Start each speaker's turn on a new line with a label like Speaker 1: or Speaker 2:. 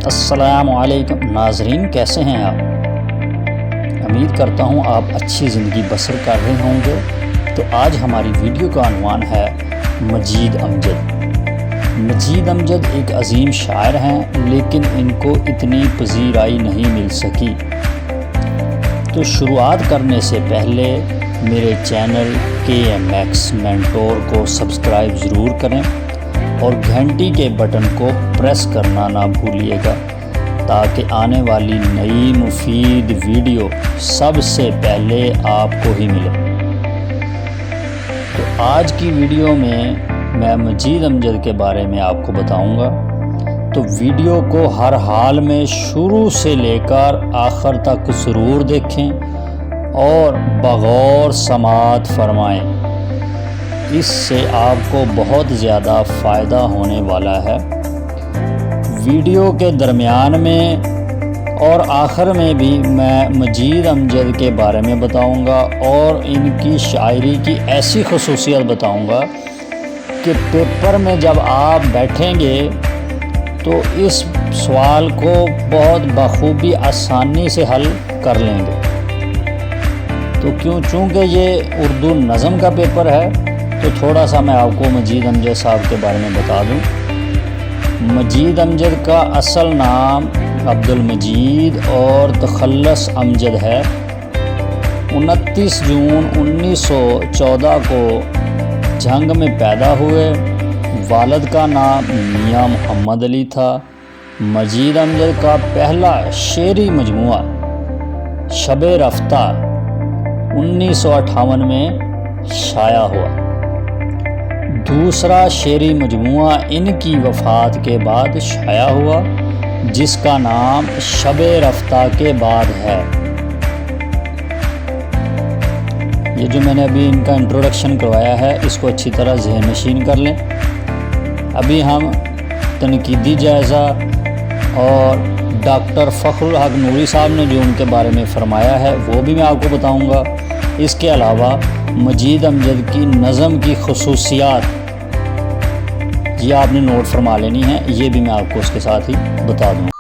Speaker 1: अस्सलामुअलैकुम नाज़रीन, कैसे हैं आप? उम्मीद करता हूँ आप अच्छी ज़िंदगी बसर कर रहे होंगे। तो आज हमारी वीडियो का अनवान है मजीद अमजद। मजीद अमजद एक अज़ीम शायर हैं, लेकिन इनको इतनी पजीराई नहीं मिल सकी। तो शुरुआत करने से पहले मेरे चैनल KMX मेंटोर को सब्सक्राइब ज़रूर करें और घंटी के बटन को प्रेस करना ना भूलिएगा, ताकि आने वाली नई मुफीद वीडियो सबसे पहले आपको ही मिले। तो आज की वीडियो में मैं मजीद अमजद के बारे में आपको बताऊंगा। तो वीडियो को हर हाल में शुरू से लेकर आखिर तक ज़रूर देखें और बगौर समाअत फरमाएं। इससे आपको बहुत ज़्यादा फ़ायदा होने वाला है। वीडियो के दरमियान में और आखिर में भी मैं मजीद अमजद के बारे में बताऊंगा और इनकी शायरी की ऐसी खसूसियत बताऊंगा कि पेपर में जब आप बैठेंगे तो इस सवाल को बहुत बखूबी आसानी से हल कर लेंगे। तो चूँकि ये उर्दू नज़म का पेपर है, तो थोड़ा सा मैं आपको मजीद अमजद साहब के बारे में बता दूं। मजीद अमजद का असल नाम अब्दुल मजीद और तखल्लस अमजद है। 29 जून 1914 को झंग में पैदा हुए। वालिद का नाम मियां मोहम्मद अली था। मजीद अमजद का पहला शेरी मजमुआ शबे रफ्ता 1958 में शाया हुआ। दूसरा शेरी मजमुआ इनकी वफ़ात के बाद शाया हुआ, जिसका नाम शबे रफ्ता के बाद है। ये जो मैंने अभी इनका इंट्रोडक्शन करवाया है, इसको अच्छी तरह ज़हन नशीन कर लें। अभी हम तनकीदी जायज़ा और डॉक्टर फ़खरुल हक नूरी साहब ने जो उनके बारे में फ़रमाया है वो भी मैं आपको बताऊंगा। इसके अलावा मजीद अमजद की नज़म की खसूसियात ये आपने नोट फरमा लेनी है, ये भी मैं आपको उसके साथ ही बता दूँगा।